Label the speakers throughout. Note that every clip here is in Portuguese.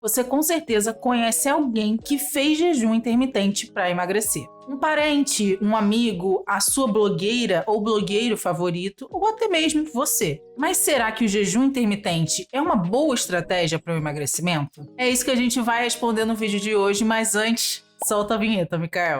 Speaker 1: você com certeza conhece alguém que fez jejum intermitente para emagrecer. Um parente, um amigo, a sua blogueira ou blogueiro favorito, ou até mesmo você. Mas será que o jejum intermitente é uma boa estratégia para o emagrecimento? É isso que a gente vai responder no vídeo de hoje, mas antes, solta a vinheta, Mikael.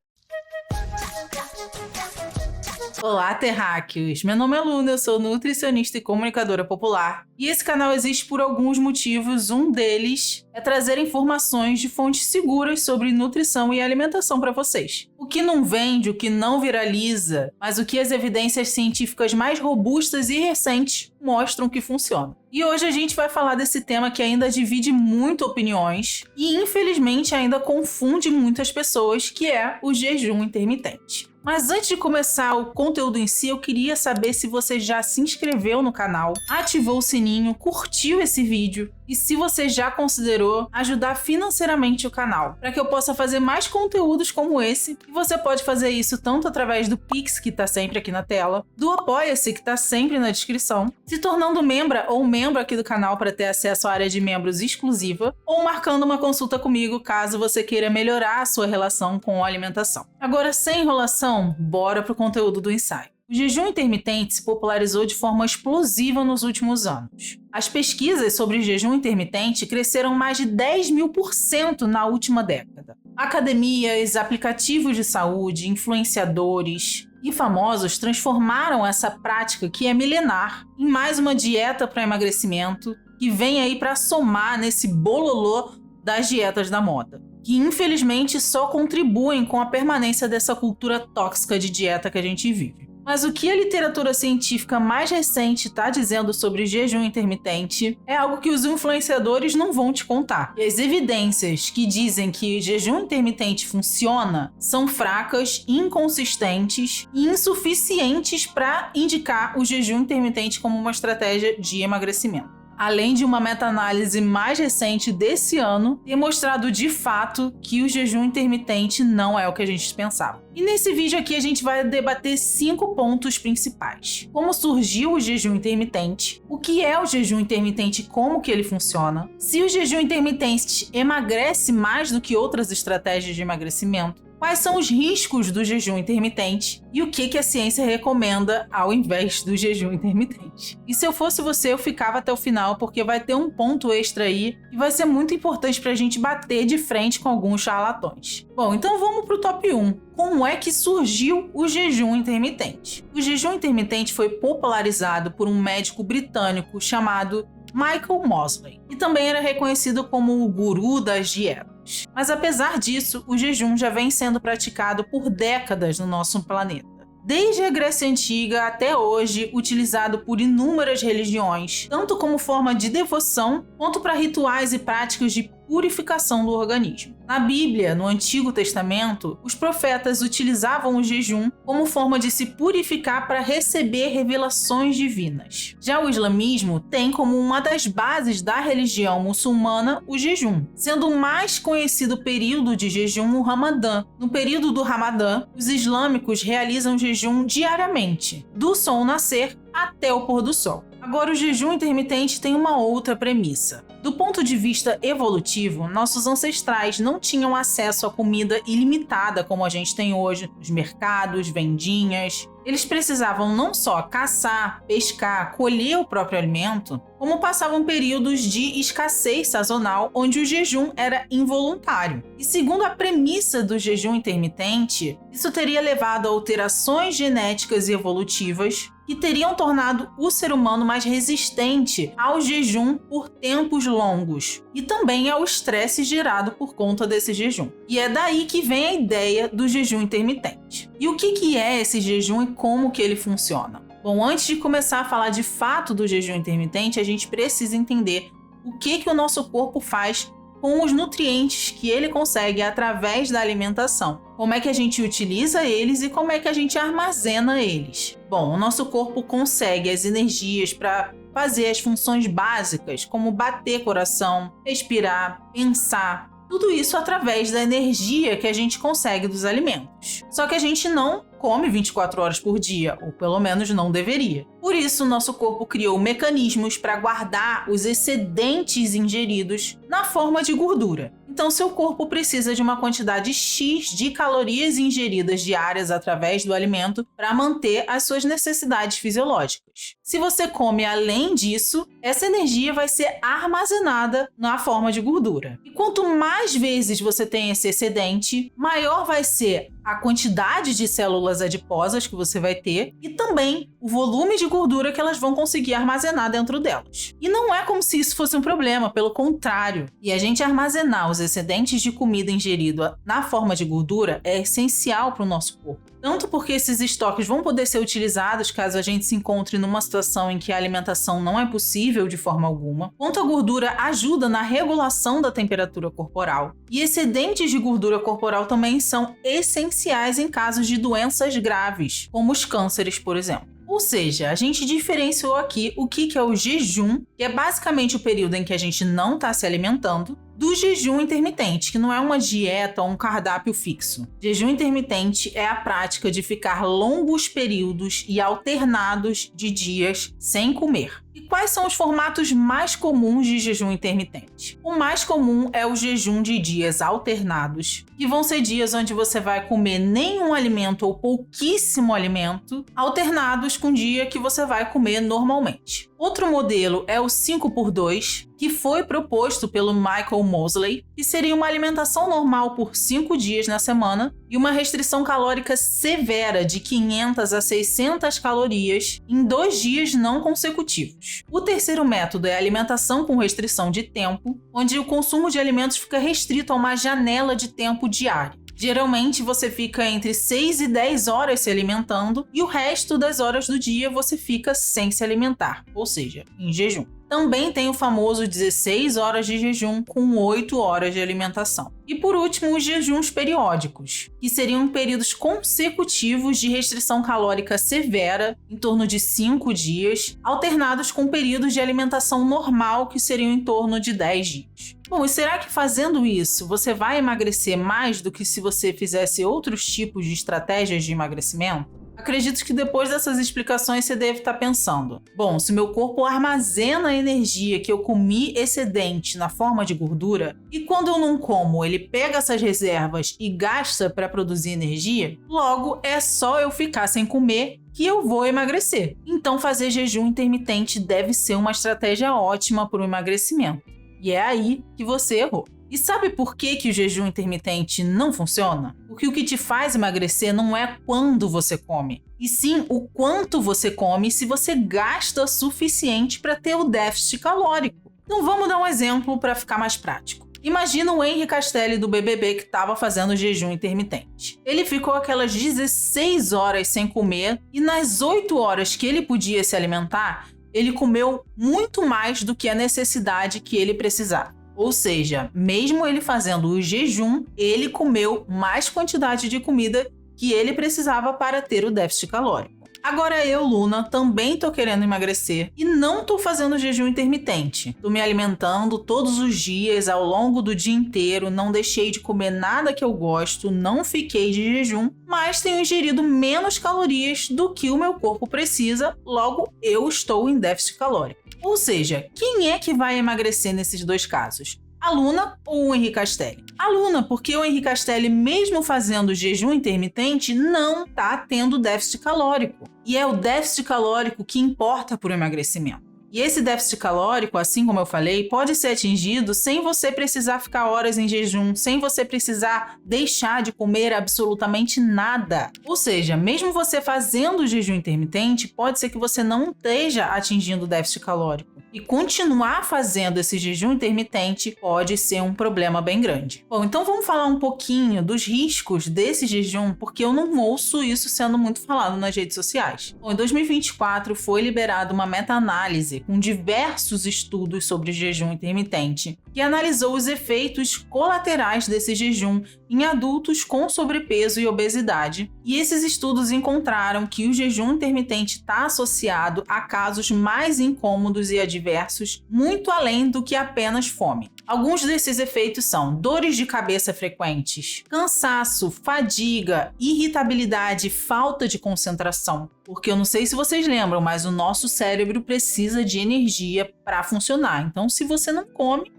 Speaker 1: Olá, terráqueos! Meu nome é Luna, eu sou nutricionista e comunicadora popular. E esse canal existe por alguns motivos, um deles é trazer informações de fontes seguras sobre nutrição e alimentação para vocês. O que não vende, o que não viraliza, mas o que as evidências científicas mais robustas e recentes mostram que funciona. E hoje a gente vai falar desse tema que ainda divide muito opiniões e infelizmente ainda confunde muitas pessoas, que é o jejum intermitente. Mas antes de começar o conteúdo em si, eu queria saber se você já se inscreveu no canal, ativou o sininho, curtiu esse vídeo e se você já considerou ajudar financeiramente o canal, para que eu possa fazer mais conteúdos como esse. E você pode fazer isso tanto através do Pix, que está sempre aqui na tela, do Apoia-se, que está sempre na descrição, se tornando membro ou membro aqui do canal para ter acesso à área de membros exclusiva, ou marcando uma consulta comigo caso você queira melhorar a sua relação com a alimentação. Agora, sem enrolação, bora pro conteúdo do ensaio. O jejum intermitente se popularizou de forma explosiva nos últimos anos. As pesquisas sobre jejum intermitente cresceram mais de 10.000% na última década. Academias, aplicativos de saúde, influenciadores e famosos transformaram essa prática, que é milenar, em mais uma dieta para emagrecimento que vem aí para somar nesse bololô das dietas da moda, que infelizmente só contribuem com a permanência dessa cultura tóxica de dieta que a gente vive. Mas o que a literatura científica mais recente está dizendo sobre jejum intermitente é algo que os influenciadores não vão te contar. E as evidências que dizem que jejum intermitente funciona são fracas, inconsistentes e insuficientes para indicar o jejum intermitente como uma estratégia de emagrecimento. Além de uma meta-análise mais recente desse ano ter mostrado de fato que o jejum intermitente não é o que a gente pensava. E nesse vídeo aqui a gente vai debater 5 pontos principais. Como surgiu o jejum intermitente, o que é o jejum intermitente e como que ele funciona, se o jejum intermitente emagrece mais do que outras estratégias de emagrecimento, quais são os riscos do jejum intermitente e o que a ciência recomenda ao invés do jejum intermitente. E se eu fosse você, eu ficava até o final, porque vai ter um ponto extra aí e vai ser muito importante para a gente bater de frente com alguns charlatões. Bom, então vamos para o top 1. Como é que surgiu o jejum intermitente? O jejum intermitente foi popularizado por um médico britânico chamado Michael Mosley, e também era reconhecido como o guru das dietas. Mas apesar disso, o jejum já vem sendo praticado por décadas no nosso planeta. Desde a Grécia Antiga até hoje, utilizado por inúmeras religiões, tanto como forma de devoção, quanto para rituais e práticas de purificação do organismo. Na Bíblia, no Antigo Testamento, os profetas utilizavam o jejum como forma de se purificar para receber revelações divinas. Já o islamismo tem como uma das bases da religião muçulmana o jejum, sendo o mais conhecido período de jejum o Ramadã. No período do Ramadã, os islâmicos realizam jejum diariamente, do sol nascer até o pôr do sol. Agora, o jejum intermitente tem uma outra premissa. Do ponto de vista evolutivo, nossos ancestrais não tinham acesso a comida ilimitada como a gente tem hoje nos mercados, vendinhas. Eles precisavam não só caçar, pescar, colher o próprio alimento, como passavam períodos de escassez sazonal onde o jejum era involuntário. E segundo a premissa do jejum intermitente, isso teria levado a alterações genéticas e evolutivas que teriam tornado o ser humano mais resistente ao jejum por tempos longos e também ao estresse gerado por conta desse jejum. E é daí que vem a ideia do jejum intermitente. E o que é esse jejum e como que ele funciona? Bom, antes de começar a falar de fato do jejum intermitente, a gente precisa entender o que o nosso corpo faz com os nutrientes que ele consegue através da alimentação. Como é que a gente utiliza eles e como é que a gente armazena eles? Bom, o nosso corpo consegue as energias para fazer as funções básicas, como bater coração, respirar, pensar, tudo isso através da energia que a gente consegue dos alimentos. Só que a gente não come 24 horas por dia, ou pelo menos não deveria. Por isso, nosso corpo criou mecanismos para guardar os excedentes ingeridos na forma de gordura. Então, seu corpo precisa de uma quantidade X de calorias ingeridas diárias através do alimento para manter as suas necessidades fisiológicas. Se você come além disso, essa energia vai ser armazenada na forma de gordura. E quanto mais vezes você tem esse excedente, maior vai ser a quantidade de células adiposas que você vai ter e também o volume de gordura que elas vão conseguir armazenar dentro delas. E não é como se isso fosse um problema, pelo contrário. E a gente armazenar os excedentes de comida ingerida na forma de gordura é essencial para o nosso corpo. Tanto porque esses estoques vão poder ser utilizados caso a gente se encontre numa situação em que a alimentação não é possível de forma alguma, quanto a gordura ajuda na regulação da temperatura corporal. E excedentes de gordura corporal também são essenciais em casos de doenças graves, como os cânceres, por exemplo. Ou seja, a gente diferenciou aqui o que é o jejum, que é basicamente o período em que a gente não está se alimentando, do jejum intermitente, que não é uma dieta ou um cardápio fixo. Jejum intermitente é a prática de ficar longos períodos e alternados de dias sem comer. E quais são os formatos mais comuns de jejum intermitente? O mais comum é o jejum de dias alternados, que vão ser dias onde você vai comer nenhum alimento ou pouquíssimo alimento, alternados com o dia que você vai comer normalmente. Outro modelo é o 5x2, que foi proposto pelo Michael Mosley, que seria uma alimentação normal por 5 dias na semana e uma restrição calórica severa de 500 a 600 calorias em 2 dias não consecutivos. O terceiro método é a alimentação com restrição de tempo, onde o consumo de alimentos fica restrito a uma janela de tempo diária. Geralmente você fica entre 6 e 10 horas se alimentando e o resto das horas do dia você fica sem se alimentar, ou seja, em jejum. Também tem o famoso 16 horas de jejum com 8 horas de alimentação. E por último, os jejuns periódicos, que seriam períodos consecutivos de restrição calórica severa, em torno de 5 dias, alternados com períodos de alimentação normal, que seriam em torno de 10 dias. Bom, e será que fazendo isso você vai emagrecer mais do que se você fizesse outros tipos de estratégias de emagrecimento? Acredito que depois dessas explicações você deve estar pensando: bom, se meu corpo armazena a energia que eu comi excedente na forma de gordura, e quando eu não como, ele pega essas reservas e gasta para produzir energia, logo é só eu ficar sem comer que eu vou emagrecer. Então fazer jejum intermitente deve ser uma estratégia ótima para o emagrecimento. E é aí que você errou. E sabe por que o jejum intermitente não funciona? Porque o que te faz emagrecer não é quando você come, e sim o quanto você come, se você gasta o suficiente para ter o déficit calórico. Então vamos dar um exemplo para ficar mais prático. Imagina o Henri Castelli do BBB que estava fazendo jejum intermitente. Ele ficou aquelas 16 horas sem comer e nas 8 horas que ele podia se alimentar, ele comeu muito mais do que a necessidade que ele precisava. Ou seja, mesmo ele fazendo o jejum, ele comeu mais quantidade de comida que ele precisava para ter o déficit calórico. Agora eu, Luna, também tô querendo emagrecer e não tô fazendo jejum intermitente. Tô me alimentando todos os dias, ao longo do dia inteiro, não deixei de comer nada que eu gosto, não fiquei de jejum, mas tenho ingerido menos calorias do que o meu corpo precisa, logo eu estou em déficit calórico. Ou seja, quem é que vai emagrecer nesses dois casos? A Luna ou o Henri Castelli? A Luna, porque o Henri Castelli, mesmo fazendo jejum intermitente, não está tendo déficit calórico. E é o déficit calórico que importa para o emagrecimento. E esse déficit calórico, assim como eu falei, pode ser atingido sem você precisar ficar horas em jejum, sem você precisar deixar de comer absolutamente nada. Ou seja, mesmo você fazendo jejum intermitente, pode ser que você não esteja atingindo o déficit calórico. E continuar fazendo esse jejum intermitente pode ser um problema bem grande. Bom, então vamos falar um pouquinho dos riscos desse jejum, porque eu não ouço isso sendo muito falado nas redes sociais. Bom, em 2024 foi liberada uma meta-análise com diversos estudos sobre jejum intermitente, que analisou os efeitos colaterais desse jejum em adultos com sobrepeso e obesidade. E esses estudos encontraram que o jejum intermitente está associado a casos mais incômodos e adversos muito além do que apenas fome. Alguns desses efeitos são dores de cabeça frequentes, cansaço, fadiga, irritabilidade, falta de concentração. Porque eu não sei se vocês lembram, mas o nosso cérebro precisa de energia para funcionar. Então, se você não come,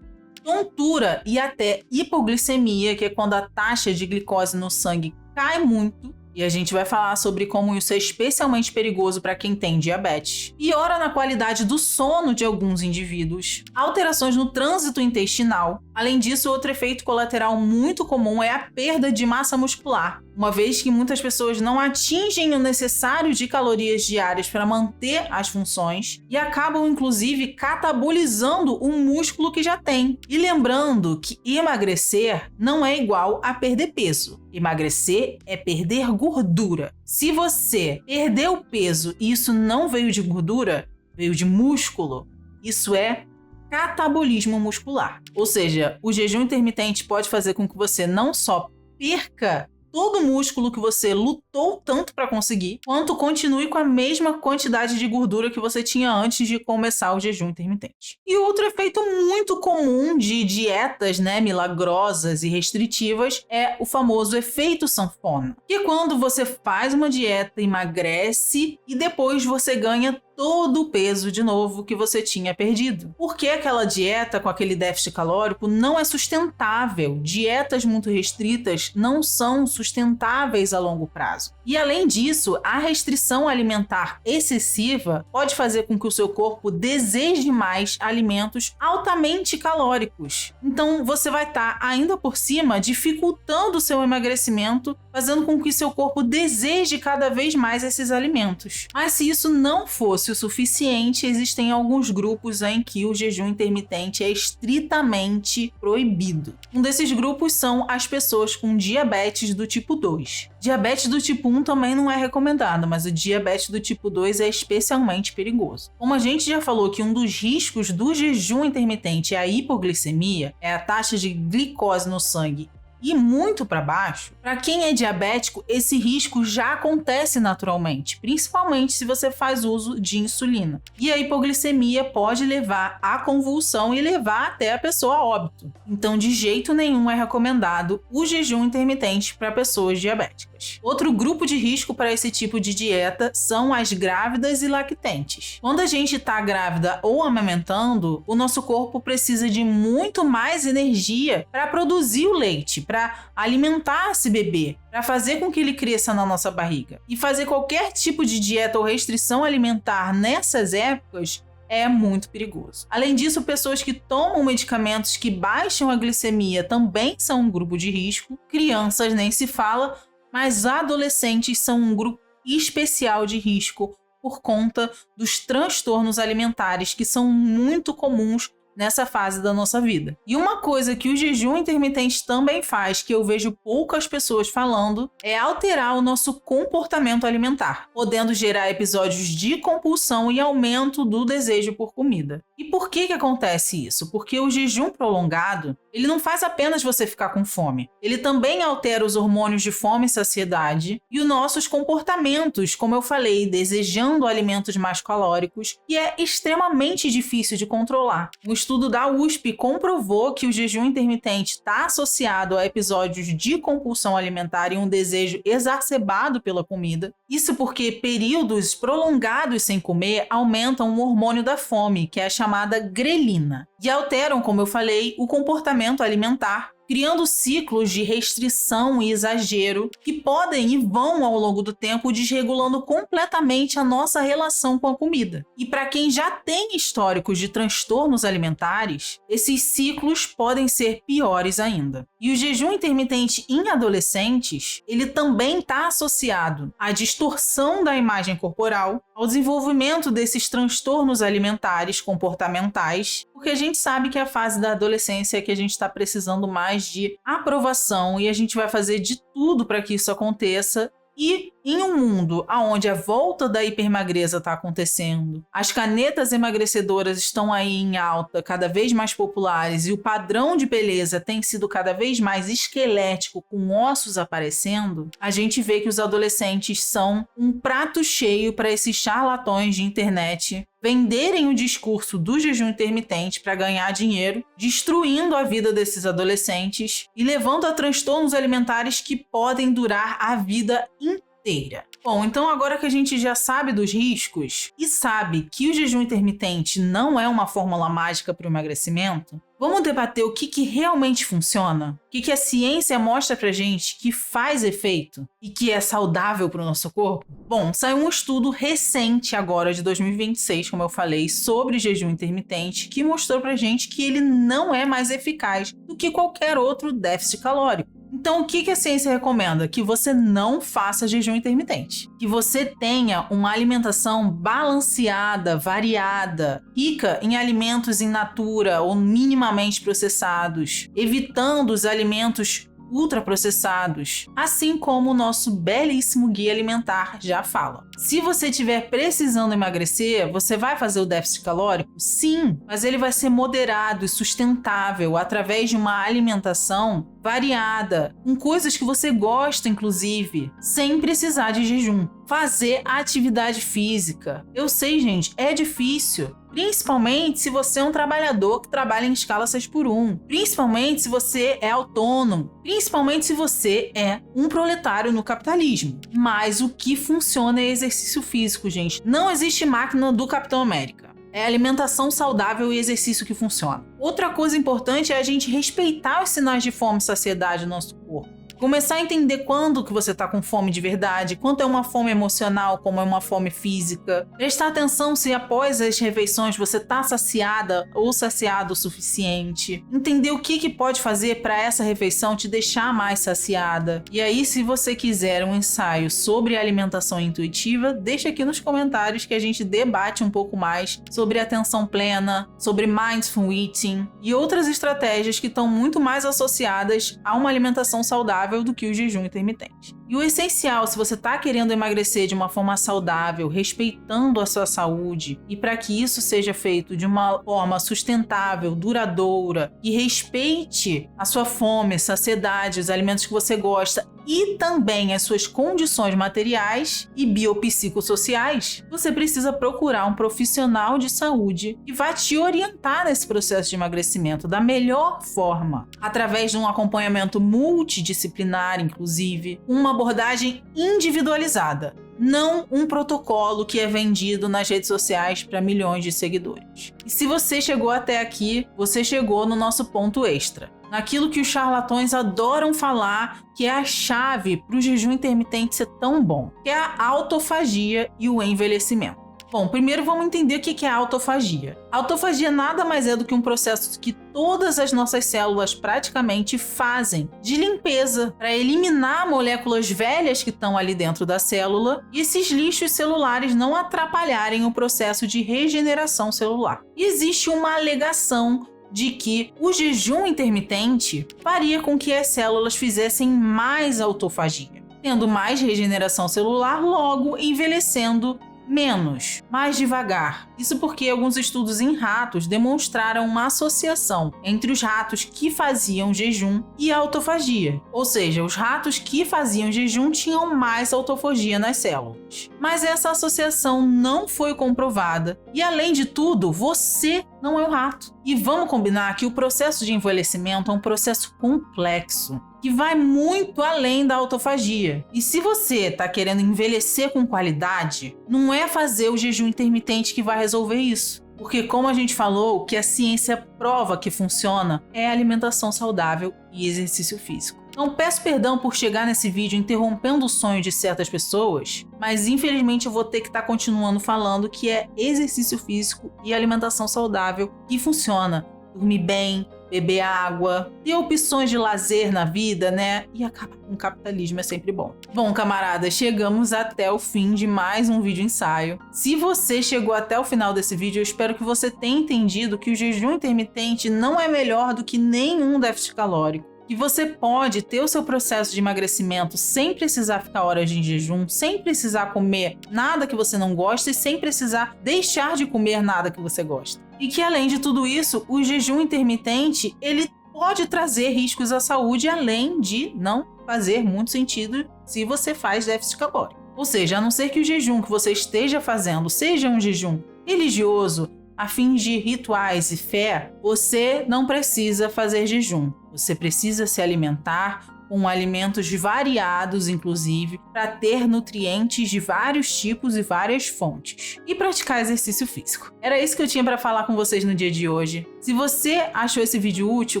Speaker 1: tontura e até hipoglicemia, que é quando a taxa de glicose no sangue cai muito. E a gente vai falar sobre como isso é especialmente perigoso para quem tem diabetes. Piora na qualidade do sono de alguns indivíduos. Alterações no trânsito intestinal. Além disso, outro efeito colateral muito comum é a perda de massa muscular. Uma vez que muitas pessoas não atingem o necessário de calorias diárias para manter as funções e acabam, inclusive, catabolizando o músculo que já tem. E lembrando que emagrecer não é igual a perder peso. Emagrecer é perder gordura. Se você perdeu peso e isso não veio de gordura, veio de músculo, isso é catabolismo muscular. Ou seja, o jejum intermitente pode fazer com que você não só perca todo o músculo que você lutou tanto para conseguir, quanto continue com a mesma quantidade de gordura que você tinha antes de começar o jejum intermitente. E outro efeito muito comum de dietas, milagrosas e restritivas é o famoso efeito sanfona, que é quando você faz uma dieta, emagrece e depois você ganha todo o peso de novo que você tinha perdido. Porque aquela dieta com aquele déficit calórico não é sustentável. Dietas muito restritas não são sustentáveis a longo prazo. E além disso, a restrição alimentar excessiva pode fazer com que o seu corpo deseje mais alimentos altamente calóricos. Então você vai estar ainda por cima dificultando o seu emagrecimento, fazendo com que seu corpo deseje cada vez mais esses alimentos. Mas se isso não fosse o suficiente, existem alguns grupos em que o jejum intermitente é estritamente proibido. Um desses grupos são as pessoas com diabetes do tipo 2. Diabetes do tipo 1 também não é recomendado, mas o diabetes do tipo 2 é especialmente perigoso. Como a gente já falou que um dos riscos do jejum intermitente é a hipoglicemia, é a taxa de glicose no sangue e muito para baixo, para quem é diabético, esse risco já acontece naturalmente, principalmente se você faz uso de insulina. E a hipoglicemia pode levar à convulsão e levar até a pessoa a óbito. Então, de jeito nenhum é recomendado o jejum intermitente para pessoas diabéticas. Outro grupo de risco para esse tipo de dieta são as grávidas e lactentes. Quando a gente está grávida ou amamentando, o nosso corpo precisa de muito mais energia para produzir o leite, para alimentar esse bebê, para fazer com que ele cresça na nossa barriga. E fazer qualquer tipo de dieta ou restrição alimentar nessas épocas é muito perigoso. Além disso, pessoas que tomam medicamentos que baixam a glicemia também são um grupo de risco. Crianças nem se fala, mas adolescentes são um grupo especial de risco por conta dos transtornos alimentares que são muito comuns nessa fase da nossa vida. E uma coisa que o jejum intermitente também faz, que eu vejo poucas pessoas falando, é alterar o nosso comportamento alimentar, podendo gerar episódios de compulsão e aumento do desejo por comida. E por que acontece isso? Porque o jejum prolongado, ele não faz apenas você ficar com fome. Ele também altera os hormônios de fome e saciedade e os nossos comportamentos, como eu falei, desejando alimentos mais calóricos, e é extremamente difícil de controlar. Um estudo da USP comprovou que o jejum intermitente está associado a episódios de compulsão alimentar e um desejo exacerbado pela comida. Isso porque períodos prolongados sem comer aumentam o hormônio da fome, que é a chamada grelina, e alteram, como eu falei, o comportamento alimentar, criando ciclos de restrição e exagero que podem e vão ao longo do tempo desregulando completamente a nossa relação com a comida. E para quem já tem históricos de transtornos alimentares, esses ciclos podem ser piores ainda. E o jejum intermitente em adolescentes, ele também está associado à distorção da imagem corporal, ao desenvolvimento desses transtornos alimentares comportamentais, porque a gente sabe que a fase da adolescência é que a gente está precisando mais de aprovação e a gente vai fazer de tudo para que isso aconteça. E em um mundo onde a volta da hipermagreza está acontecendo, as canetas emagrecedoras estão aí em alta, cada vez mais populares, e o padrão de beleza tem sido cada vez mais esquelético, com ossos aparecendo, a gente vê que os adolescentes são um prato cheio para esses charlatões de internet venderem o discurso do jejum intermitente para ganhar dinheiro, destruindo a vida desses adolescentes e levando a transtornos alimentares que podem durar a vida inteira. Bom, então agora que a gente já sabe dos riscos e sabe que o jejum intermitente não é uma fórmula mágica para o emagrecimento, vamos debater o que realmente funciona? O que a ciência mostra pra gente que faz efeito e que é saudável para o nosso corpo? Bom, saiu um estudo recente agora de 2026, como eu falei, sobre jejum intermitente, que mostrou pra gente que ele não é mais eficaz do que qualquer outro déficit calórico. Então, o que a ciência recomenda? Que você não faça jejum intermitente. Que você tenha uma alimentação balanceada, variada, rica em alimentos in natura ou minimamente processados, evitando os alimentos ultraprocessados, assim como o nosso belíssimo guia alimentar já fala. Se você estiver precisando emagrecer, você vai fazer o déficit calórico? Sim, mas ele vai ser moderado e sustentável através de uma alimentação variada, com coisas que você gosta, inclusive, sem precisar de jejum. Fazer atividade física. Eu sei, gente, é difícil. Principalmente se você é um trabalhador que trabalha em escala 6x1. Principalmente se você é autônomo. Principalmente se você é um proletário no capitalismo. Mas o que funciona é exercício físico, gente. Não existe máquina do Capitão América. É alimentação saudável e exercício que funciona. Outra coisa importante é a gente respeitar os sinais de fome e saciedade do nosso corpo. Começar a entender quando que você está com fome de verdade, quanto é uma fome emocional, como é uma fome física. Prestar atenção se após as refeições você está saciada ou saciado o suficiente. Entender o que pode fazer para essa refeição te deixar mais saciada. E aí, se você quiser um ensaio sobre alimentação intuitiva, deixa aqui nos comentários que a gente debate um pouco mais sobre atenção plena, sobre mindful eating e outras estratégias que estão muito mais associadas a uma alimentação saudável do que o jejum intermitente. E o essencial, se você está querendo emagrecer de uma forma saudável, respeitando a sua saúde, e para que isso seja feito de uma forma sustentável, duradoura, e respeite a sua fome, saciedade, os alimentos que você gosta e também as suas condições materiais e biopsicossociais, você precisa procurar um profissional de saúde que vai te orientar nesse processo de emagrecimento da melhor forma, através de um acompanhamento multidisciplinar, inclusive, uma abordagem individualizada, não um protocolo que é vendido nas redes sociais para milhões de seguidores. E se você chegou até aqui, você chegou no nosso ponto extra. Naquilo que os charlatões adoram falar, que é a chave para o jejum intermitente ser tão bom, que é a autofagia e o envelhecimento. Bom, primeiro vamos entender o que é a autofagia. A autofagia nada mais é do que um processo que todas as nossas células praticamente fazem de limpeza para eliminar moléculas velhas que estão ali dentro da célula e esses lixos celulares não atrapalharem o processo de regeneração celular. E existe uma alegação de que o jejum intermitente faria com que as células fizessem mais autofagia, tendo mais regeneração celular, logo envelhecendo menos, mais devagar. Isso porque alguns estudos em ratos demonstraram uma associação entre os ratos que faziam jejum e a autofagia. Ou seja, os ratos que faziam jejum tinham mais autofagia nas células. Mas essa associação não foi comprovada. E além de tudo, você não é um rato. E vamos combinar que o processo de envelhecimento é um processo complexo, que vai muito além da autofagia. E se você está querendo envelhecer com qualidade, não é fazer o jejum intermitente que vai resolver isso. Porque, como a gente falou, o que a ciência prova que funciona é alimentação saudável e exercício físico. Então, peço perdão por chegar nesse vídeo interrompendo o sonho de certas pessoas, mas infelizmente eu vou ter que estar continuando falando que é exercício físico e alimentação saudável que funciona. Dormir bem, beber água, ter opções de lazer na vida, né? E acabar com o capitalismo é sempre bom. Bom, camaradas, chegamos até o fim de mais um vídeo ensaio. Se você chegou até o final desse vídeo, eu espero que você tenha entendido que o jejum intermitente não é melhor do que nenhum déficit calórico. que você pode ter o seu processo de emagrecimento sem precisar ficar horas em jejum, sem precisar comer nada que você não gosta e sem precisar deixar de comer nada que você gosta. E que além de tudo isso, o jejum intermitente, ele pode trazer riscos à saúde, além de não fazer muito sentido se você faz déficit calórico. Ou seja, a não ser que o jejum que você esteja fazendo seja um jejum religioso, a fim de rituais e fé, você não precisa fazer jejum. Você precisa se alimentar com alimentos variados, inclusive, para ter nutrientes de vários tipos e várias fontes. E praticar exercício físico. Era isso que eu tinha para falar com vocês no dia de hoje. Se você achou esse vídeo útil,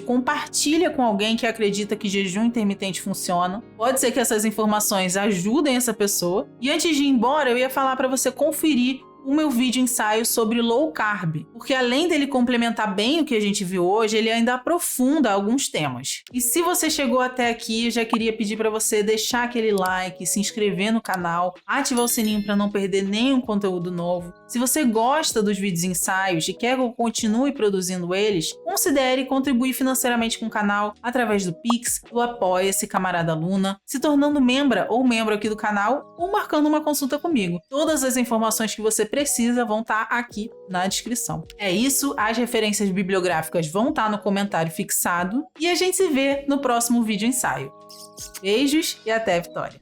Speaker 1: compartilha com alguém que acredita que jejum intermitente funciona. Pode ser que essas informações ajudem essa pessoa. E antes de ir embora, eu ia falar para você conferir o meu vídeo ensaio sobre low carb, porque além dele complementar bem o que a gente viu hoje, ele ainda aprofunda alguns temas. E se você chegou até aqui, eu já queria pedir para você deixar aquele like, se inscrever no canal, ativar o sininho para não perder nenhum conteúdo novo. Se você gosta dos vídeos ensaios e quer que eu continue produzindo eles, considere contribuir financeiramente com o canal através do Pix, do Apoia-se Camarada Luna, se tornando membro aqui do canal ou marcando uma consulta comigo. Todas as informações que você precisa vão estar aqui na descrição. É isso, as referências bibliográficas vão estar no comentário fixado e a gente se vê no próximo vídeo ensaio. Beijos e até a vitória!